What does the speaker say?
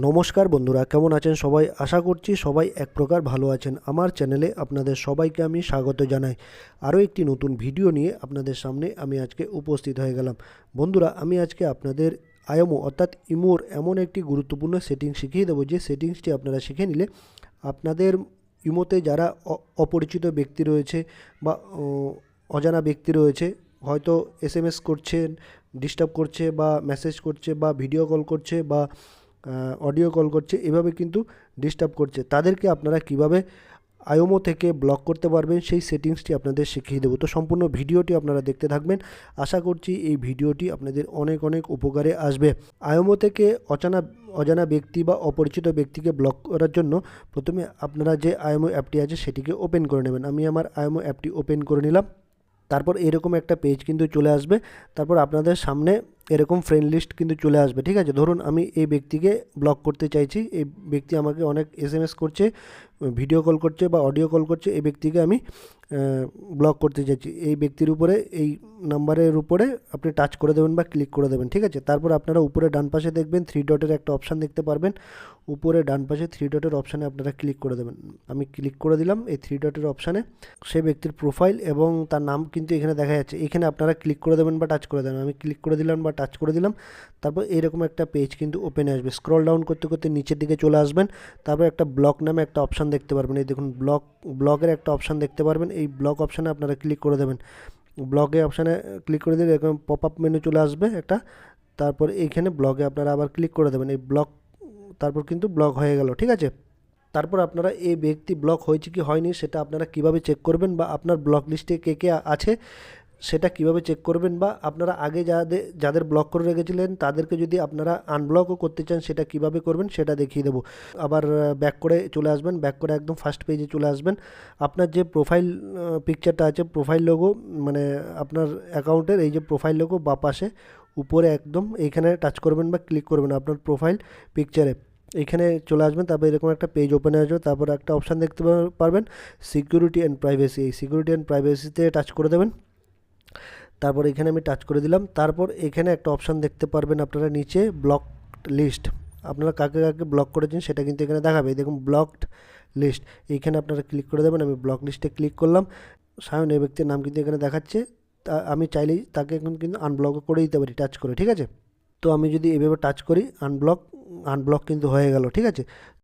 নমস্কার বন্ধুরা, কেমন আছেন সবাই? আশা করছি সবাই এক প্রকার ভালো আছেন। আমার চ্যানেলে আপনাদের সবাইকে আমি স্বাগত জানাই। আরও একটি নতুন ভিডিও নিয়ে আপনাদের সামনে আমি আজকে উপস্থিত হয়ে গেলাম। বন্ধুরা, আমি আজকে আপনাদের আইএমও অর্থাৎ ইমোর এমন একটি গুরুত্বপূর্ণ সেটিংস শিখিয়ে দেবো, যে সেটিংসটি আপনারা শিখে নিলে আপনাদের ইমোতে যারা অপরিচিত ব্যক্তি রয়েছে বা অজানা ব্যক্তি রয়েছে, হয়তো এসএমএস করছেন, ডিস্টার্ব করছে বা মেসেজ করছে বা ভিডিও কল করছে বা অডিও কল করছে, এভাবে কিন্তু ডিস্টার্ব করছে, তাদেরকে আপনারা কিভাবে আইওমো থেকে ব্লক করতে পারবেন সেই সেটিংসটি আপনাদের শিখিয়ে দেবো। তো সম্পূর্ণ ভিডিওটি আপনারা দেখতে থাকবেন। আশা করছি এই ভিডিওটি আপনাদের অনেক অনেক উপকারে আসবে। আইওমো থেকে অজানা ব্যক্তি বা অপরিচিত ব্যক্তিকে ব্লক করার জন্য প্রথমে আপনারা যে আইওমো অ্যাপটি আছে সেটিকে ওপেন করে নেবেন। আমি আমার আইওমো অ্যাপটি ওপেন করে নিলাম। তারপর এরকম একটা পেজ কিন্তু চলে আসবে। তারপর আপনাদের সামনে এরকম ফ্রেন্ড লিস্ট কিন্তু চলে আসবে, ঠিক আছে? ধরুন আমি এই ব্যক্তিকে ব্লক করতে চাইছি, এই ব্যক্তি আমাকে অনেক এসএমএস করছে, ভিডিও কল করছে বা অডিও কল করছে, এই ব্যক্তিকে আমি ব্লক করতে চাইছি। এই ব্যক্তির উপরে, এই নাম্বারের উপরে আপনি টাচ করে দেবেন বা ক্লিক করে দেবেন, ঠিক আছে? তারপর আপনারা উপরে ডান পাশে দেখবেন 3 ডটের একটা অপশান দেখতে পারবেন। উপরে ডান পাশে 3 ডটের অপশানে আপনারা ক্লিক করে দেবেন। আমি ক্লিক করে দিলাম এই 3 ডটের অপশানে। সেই ব্যক্তির প্রোফাইল এবং তার নাম কিন্তু এখানে দেখা যাচ্ছে। এখানে আপনারা ক্লিক করে দেবেন বা টাচ করে দেবেন। আমি ক্লিক করে দিলাম বা টাচ করে দিলাম। তারপর এরকম একটা পেজ কিন্তু ওপেনে আসবে। স্ক্রল ডাউন করতে করতে নিচের দিকে চলে আসবেন। তারপর একটা ব্লক নামে একটা অপশান দেখতে পারবেন। এই দেখুন, ব্লকের একটা অপশান দেখতে পারবেন। এই ব্লক অপশানে আপনারা ক্লিক করে দেবেন। ব্লকে অপশানে ক্লিক করে দিলে এরকম পপ আপ মেনু চলে আসবে একটা। তারপর এইখানে ব্লকে আপনারা আবার ক্লিক করে দেবেন। এই ব্লক, তারপর কিন্তু ব্লক হয়ে গেল, ঠিক আছে? তারপর আপনারা এই ব্যক্তি ব্লক হয়েছে কি হয়নি সেটা আপনারা কিভাবে চেক করবেন, বা আপনার ব্লক লিস্টে কে কে আছে সেটা কিভাবে চেক করবেন, বা আপনারা আগে যাদের ব্লক করে রেখেছিলেন তাদেরকে যদি আপনারা আনব্লকও করতে চান সেটা কিভাবে করবেন সেটা দেখিয়ে দেবো। আবার ব্যাক করে চলে আসবেন, ব্যাক করে একদম ফার্স্ট পেজে চলে আসবেন। আপনার যে প্রোফাইল পিকচারটা আছে, প্রোফাইল লোগো, মানে আপনার অ্যাকাউন্টের এই যে প্রোফাইল লোগো বা পাশে উপরে একদম এইখানে টাচ করবেন বা ক্লিক করবেন আপনার প্রোফাইল পিকচারে। এখানে চলে আসবেন। তারপর এরকম একটা পেজ ওপেন হয়ে আসবে। তারপর একটা অপশান দেখতে পারবেন সিকিউরিটি অ্যান্ড প্রাইভেসি। এই সিকিউরিটি অ্যান্ড প্রাইভেসিতে টাচ করে দেবেন। তারপর এখানে আমি টাচ করে দিলাম। তারপর এখানে একটা অপশান দেখতে পারবেন আপনারা নিচে, ব্লক লিস্ট। আপনারা কাকে কাকে ব্লক করেছেন সেটা কিন্তু এখানে দেখাবে। দেখুন, ব্লকড লিস্ট, এইখানে আপনারা ক্লিক করে দেবেন। আমি ব্লক লিস্টে ক্লিক করলাম। সায়ন এই ব্যক্তির নাম কিন্তু এখানে দেখাচ্ছে। তা আমি চাইলেই তাকে এখন কিন্তু আনব্লকও করে দিতে পারি টাচ করে, ঠিক আছে? তো আমি যদি এভাবে টাচ করি, আনব্লক কিন্তু হয়ে গেল, ঠিক আছে?